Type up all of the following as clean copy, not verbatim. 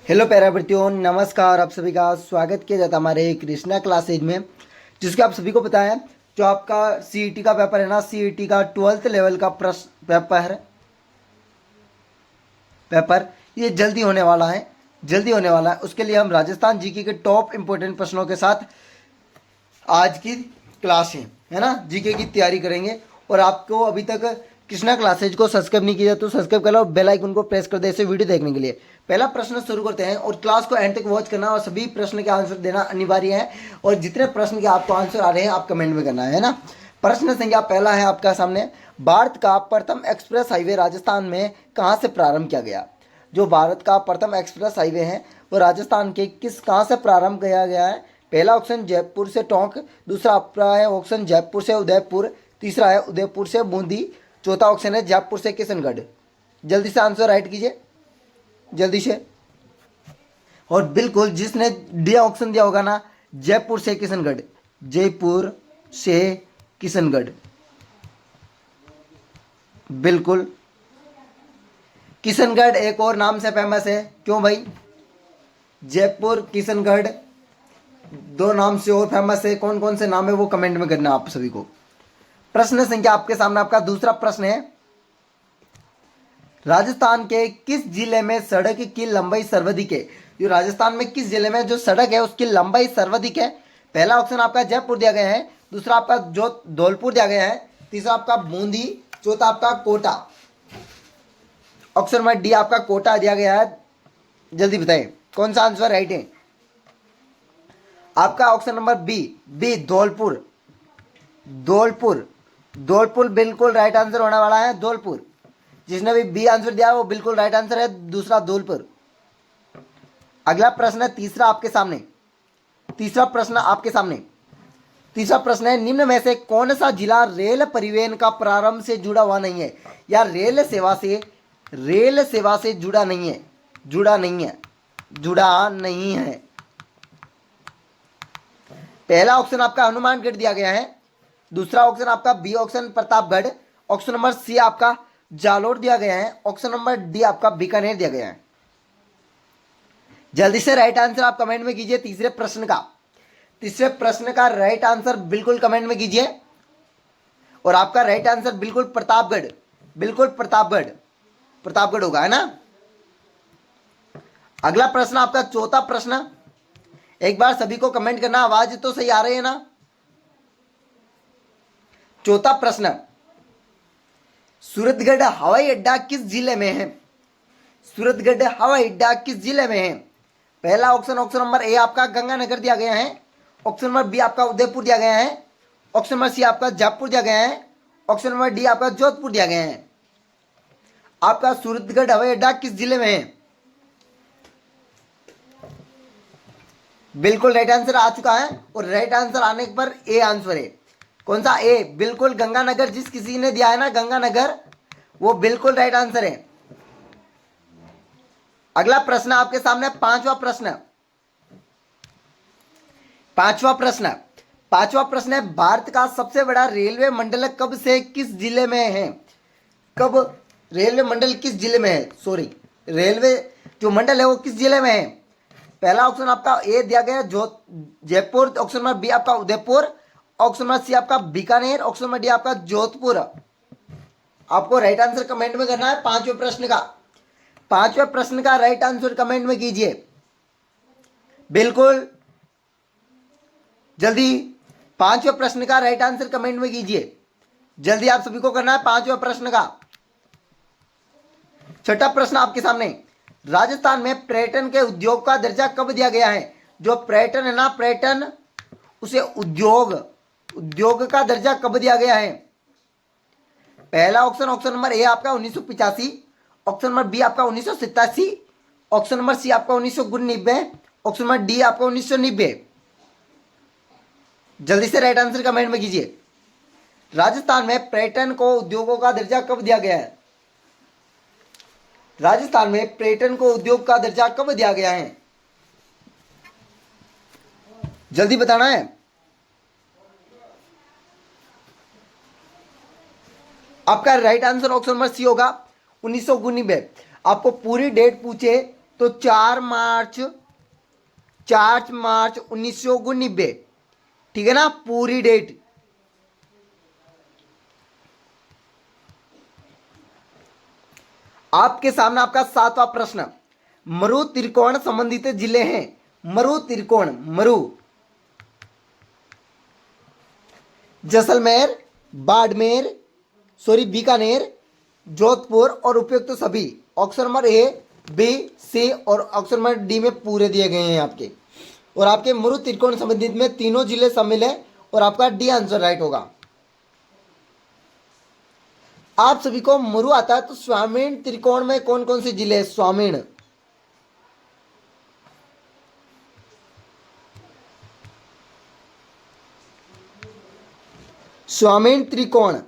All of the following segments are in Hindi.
हेलो पैराविद्यार्थियों, नमस्कार। आप सभी का स्वागत किया जाता है हमारे कृष्णा क्लासेज में, जिसके आप सभी को पता है जो आपका सीईटी का पेपर है ना, सीईटी का 12th लेवल का प्रश्न पेपर ये जल्दी होने वाला है। उसके लिए हम राजस्थान जीके के टॉप इंपोर्टेंट प्रश्नों के साथ आज की क्लास है ना, जीके की तैयारी करेंगे। और आपको अभी तक कृष्णा क्लासेज को सब्सक्राइब नहीं किया तो सब्सक्राइब कर लो, बेल आइकन को प्रेस कर दे इसे वीडियो देखने के लिए। पहला प्रश्न शुरू करते हैं और क्लास को एंड तक वॉच करना और सभी प्रश्न के आंसर देना अनिवार्य है। और जितने प्रश्न के आपको आंसर आ रहे हैं आप कमेंट में करना है ना। प्रश्न संख्या पहला है आपका सामने, भारत का प्रथम एक्सप्रेस हाईवे राजस्थान में कहाँ से प्रारंभ किया गया? जो भारत का प्रथम एक्सप्रेस हाईवे है वो राजस्थान के कहाँ से प्रारंभ किया गया है? पहला ऑप्शन जयपुर से टोंक, दूसरा आपका है ऑप्शन जयपुर से उदयपुर, तीसरा है उदयपुर से बूंदी, चौथा ऑप्शन है जयपुर से किशनगढ़। जल्दी से आंसर राइट कीजिए, जल्दी से। और बिल्कुल जिसने डी ऑप्शन दिया होगा ना, जयपुर से किशनगढ़, जयपुर से किशनगढ़, बिल्कुल। किशनगढ़ एक और नाम से फेमस है, क्यों भाई? जयपुर किशनगढ़ दो नाम से और फेमस है, कौन कौन से नाम है वो कमेंट में करना आप सभी को। प्रश्न संख्या आपके सामने आपका दूसरा प्रश्न है, राजस्थान के किस जिले में सड़क की लंबाई सर्वाधिक है? जो राजस्थान में किस जिले में जो सड़क है उसकी लंबाई सर्वाधिक है? पहला ऑप्शन आपका जयपुर दिया गया है, दूसरा आपका जो धौलपुर दिया गया है, तीसरा आपका बूंदी, चौथा आपका कोटा। ऑप्शन नंबर डी आपका कोटा दिया गया है। जल्दी बताएं कौन सा आंसर राइट है आपका? Option number B Dholpur. Dholpur बिल्कुल राइट आंसर होने वाला है, धौलपुर। जिसने भी बी आंसर दिया वो बिल्कुल राइट आंसर है, दूसरा धौलपुर। अगला प्रश्न है तीसरा प्रश्न है, निम्न में से कौन सा जिला रेल परिवहन का प्रारंभ से जुड़ा हुआ नहीं है या रेल सेवा से जुड़ा नहीं है? पहला ऑप्शन आपका हनुमानगढ़ दिया गया है, दूसरा ऑप्शन आपका B option Pratapgarh, option number C आपका जालोर दिया गया है, ऑप्शन नंबर डी आपका बीकानेर दिया गया है। जल्दी से राइट आंसर आप कमेंट में कीजिए। तीसरे प्रश्न का राइट आंसर बिल्कुल कमेंट में कीजिए। और आपका राइट आंसर बिल्कुल प्रतापगढ़ होगा, है ना। अगला प्रश्न आपका चौथा प्रश्न, एक बार सभी को कमेंट करना, आवाज तो सही आ रही है ना। चौथा प्रश्न, सूरतगढ़ हवाई अड्डा किस जिले में है? पहला ऑप्शन नंबर ए आपका गंगानगर दिया गया है, ऑप्शन नंबर बी आपका उदयपुर दिया गया है, ऑप्शन नंबर सी आपका जयपुर दिया गया है, ऑप्शन नंबर डी आपका जोधपुर दिया गया है। आपका सूरतगढ़ हवाई अड्डा किस जिले में है? बिल्कुल राइट आंसर आ चुका है और राइट आंसर आने पर ए आंसर है। कौन सा? ए, बिल्कुल गंगानगर। जिस किसी ने दिया है ना गंगानगर, वो बिल्कुल राइट आंसर है। अगला प्रश्न आपके सामने पांचवा प्रश्न है, भारत का सबसे बड़ा रेलवे मंडल कब से किस जिले में है? रेलवे मंडल किस जिले में है? रेलवे जो मंडल है वो किस जिले में है? पहला ऑप्शन आपका ए दिया गया जयपुर, ऑप्शन नंबर बी आपका उदयपुर, ऑप्शन नंबर सी आपका बीकानेर, ऑप्शन नंबर डी आपका जोधपुर। आपको राइट आंसर कमेंट में करना है पांचवें प्रश्न का राइट आंसर कमेंट में कीजिए, बिल्कुल जल्दी। पांचवें प्रश्न का राइट आंसर कमेंट में कीजिए, जल्दी आप सभी को करना है पांचवें प्रश्न का। छठा प्रश्न आपके सामने, राजस्थान में पर्यटन के उद्योग का दर्जा कब दिया गया है? जो पर्यटन है ना, पर्यटन उसे उद्योग का दर्जा कब दिया गया है? पहला ऑप्शन नंबर ए आपका 1985, ऑप्शन नंबर बी आपका 1987, ऑप्शन नंबर सी आपका 1999, ऑप्शन नंबर डी आपका 1990। जल्दी से राइट आंसर कमेंट में कीजिए। राजस्थान में पर्यटन को उद्योगों का दर्जा कब दिया गया है? राजस्थान में पर्यटन को उद्योग का दर्जा कब दिया गया है? जल्दी बताना है। आपका right answer option number C होगा 1999। आपको पूरी डेट पूछे तो 4 मार्च 1999, ठीक है ना, पूरी डेट। आपके सामने आपका 7वां प्रश्न, मरु त्रिकोण संबंधित जिले हैं। मरु त्रिकोण, मरु, जैसलमेर, बाड़मेर, बीकानेर, जोधपुर और उपयुक्त सभी। ऑप्शन नंबर ए, बी, सी और ऑप्शन नंबर डी में पूरे दिए गए हैं आपके। और आपके मरु त्रिकोण संबंधित में तीनों जिले शामिल है और आपका डी आंसर राइट होगा। आप सभी को मरु आता है तो स्वामीण त्रिकोण में कौन कौन से जिले हैं? स्वामीण, स्वामीण त्रिकोण,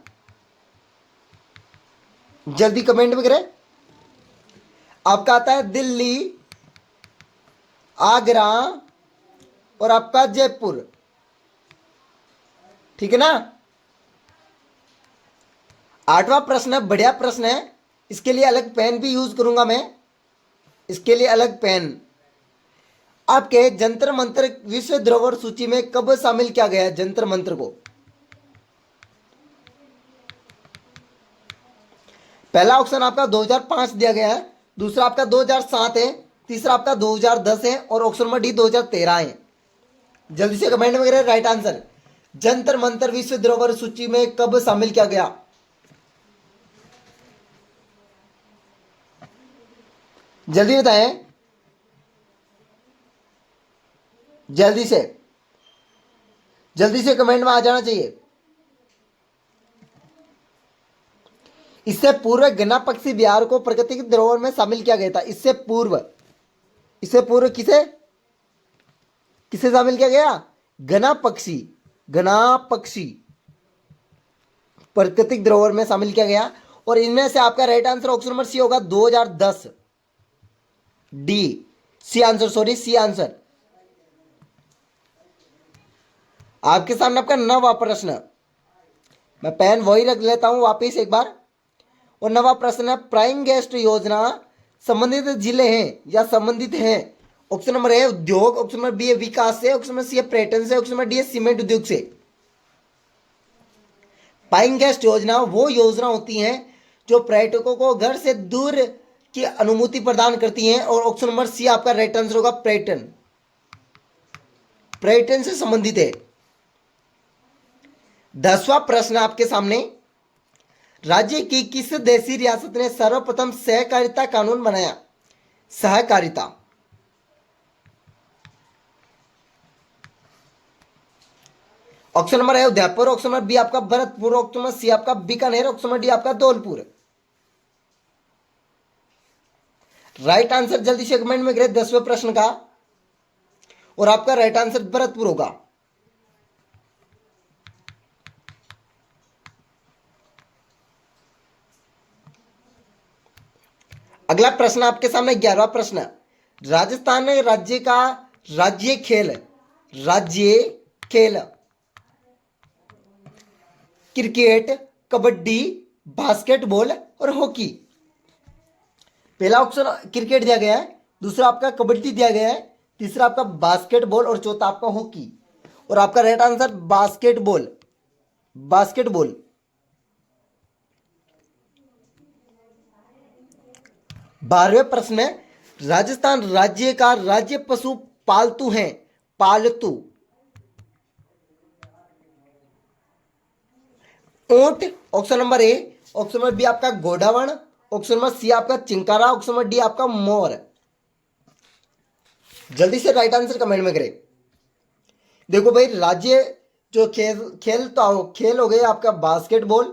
जल्दी कमेंट में करें। आपका आता है दिल्ली, आगरा और आपका जयपुर, ठीक है ना। 8वां प्रश्न है, बढ़िया प्रश्न है, इसके लिए अलग पेन भी यूज करूंगा मैं, इसके लिए अलग पेन। आपके जंतर मंत्र विश्व धरोहर सूची में कब शामिल किया गया है? जंतर मंत्र को पहला ऑप्शन आपका 2005 दिया गया है, दूसरा आपका 2007 है, तीसरा आपका 2010 है और ऑप्शन नंबर डी 2013 है। जल्दी से कमेंट में करें राइट आंसर। जंतर मंतर विश्व धरोहर सूची में कब शामिल किया गया? जल्दी बताएं, जल्दी से कमेंट में आ जाना चाहिए। इससे पूर्व गन्ना पक्षी बिहार को प्राकृतिक धरोहर में शामिल किया गया था। इससे पूर्व किसे शामिल किया गया? गन्ना पक्षी प्राकृतिक धरोहर में शामिल किया गया। और इनमें से आपका right answer option number C होगा 2010, डी, सी आंसर। आपके सामने आपका 9वां प्रश्न, मैं पेन वही रख लेता हूं वापिस एक बार। और 9वां प्रश्न है, प्राइम गेस्ट योजना संबंधित जिले हैं या संबंधित हैं। ऑप्शन नंबर ए उद्योग, ऑप्शन नंबर बी है विकास से, ऑप्शन नंबर सी है पर्यटन से, ऑप्शन नंबर डी है सीमेंट उद्योग से। प्राइम गेस्ट योजना वो योजना होती हैं जो पर्यटकों को घर से दूर की अनुमति प्रदान करती हैं। और ऑप्शन नंबर सी आपका राइट आंसर होगा पर्यटन से संबंधित है। 10वां प्रश्न आपके सामने, राज्य की किस देशी रियासत ने सर्वप्रथम सहकारिता कानून बनाया? सहकारिता, ऑप्शन नंबर है उदयपुर, ऑप्शन नंबर बी आपका भरतपुर, ऑप्शन नंबर सी आपका बीकानेर, ऑप्शन नंबर डी आपका धौलपुर। राइट आंसर जल्दी से कमेंट में करें 10वें प्रश्न का। और आपका राइट आंसर भरतपुर होगा। अगला प्रश्न आपके सामने 11वां प्रश्न, राजस्थान राज्य का राज्य खेल क्रिकेट, कबड्डी, बास्केटबॉल और हॉकी। पहला ऑप्शन क्रिकेट दिया गया है, दूसरा आपका कबड्डी दिया गया है, तीसरा आपका बास्केटबॉल और चौथा आपका हॉकी। और आपका राइट आंसर बास्केटबॉल। 12वें प्रश्न में, राजस्थान राज्य का राज्य पशु पालतू है। पालतू, ऊंट, option number A, option number B आपका घोड़ावण, ऑप्शन नंबर सी आपका चिंकारा, ऑप्शन नंबर डी आपका मोर। जल्दी से राइट आंसर कमेंट में करें। देखो भाई, राज्य जो खेल हो गया आपका बास्केटबॉल,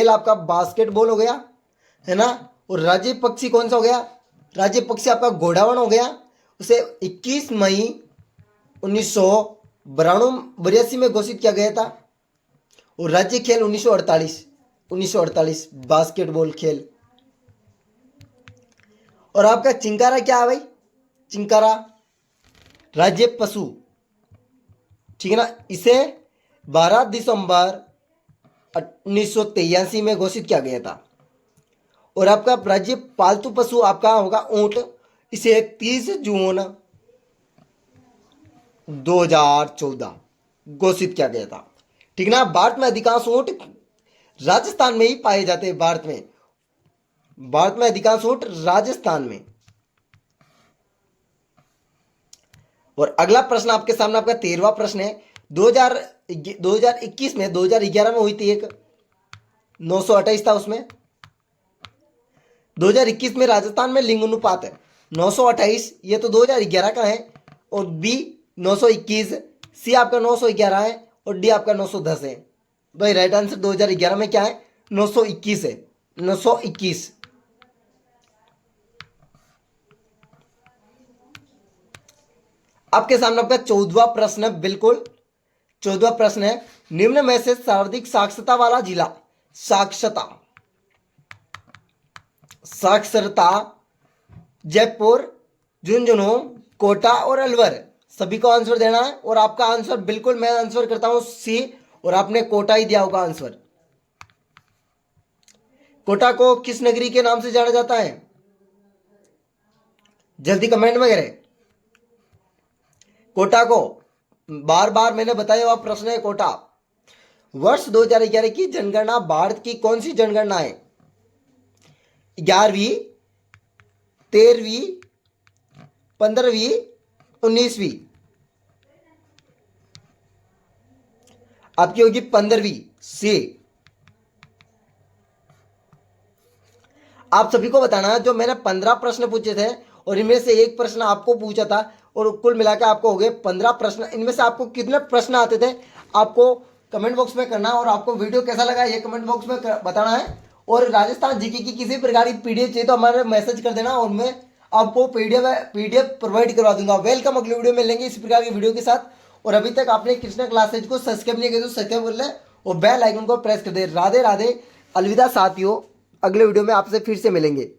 आपका बास्केटबॉल हो गया है ना। और राज्य पक्षी कौन सा हो गया? राज्य पक्षी आपका घोड़ावण हो गया। उसे 21 मई 1982 में घोषित किया गया था। और राज्य खेल 1948 बास्केटबॉल खेल। और आपका चिंकारा क्या है भाई? चिंकारा राज्य पशु, ठीक है ना। इसे 12 दिसंबर 1983 में घोषित किया गया था। और आपका राज्य पालतू पशु आपका होगा ऊंट, इसे 30 जून 2014 घोषित किया गया था। ठीक ना। भारत में अधिकांश ऊंट राजस्थान में ही पाए जाते हैं। भारत में अधिकांश ऊंट राजस्थान में। और अगला प्रश्न आपके सामने, आपका 13वां प्रश्न है। 2021 में, 2011 में हुई थी एक 928 था उसमें। 2021 में राजस्थान में लिंग अनुपात है 928, ये तो 2011 का है। और बी 921, सी आपका 911 है और डी आपका 910 है। भाई राइट आंसर 2011 में क्या है? 921 है। 921। आपके सामने आपका 14वां प्रश्न है। बिल्कुल 14वां प्रश्न है, निम्न में से सर्वाधिक साक्षरता वाला जिला। साक्षरता जयपुर, झुंझुनू, कोटा और अलवर। सभी को आंसर देना है। और आपका आंसर बिल्कुल मैं आंसर करता हूं सी, और आपने कोटा ही दिया होगा आंसर। कोटा को किस नगरी के नाम से जाना जाता है? जल्दी कमेंट में करें। कोटा को बार बार मैंने बताया हुआ प्रश्न है कोटा। वर्ष 2011 की जनगणना भारत की कौन सी जनगणना है? 11वीं, 13वीं, 15वीं, 19वीं? आपकी होगी 15वीं सी। आप सभी को बताना है, जो मैंने 15 प्रश्न पूछे थे और इनमें से एक प्रश्न आपको पूछा था, और कुल मिलाकर आपको हो गए 15 प्रश्न। इनमें से आपको कितने प्रश्न आते थे आपको कमेंट बॉक्स में करना है। और आपको वीडियो कैसा लगा ये कमेंट बॉक्स में बताना है। और राजस्थान जीके की किसी प्रकार की पीडीएफ चाहिए तो हमारे मैसेज कर देना, और मैं आपको पीडीएफ प्रोवाइड करवा दूंगा। वेलकम, अगले वीडियो में लेंगे इसी प्रकार की वीडियो के साथ। और अभी तक आपने कृष्णा क्लासेज को सब्सक्राइब नहीं किया तो सब्सक्राइब कर ले और बेल आइकन को प्रेस कर दे। राधे राधे, अलविदा साथियों। अगले वीडियो में आपसे फिर से मिलेंगे।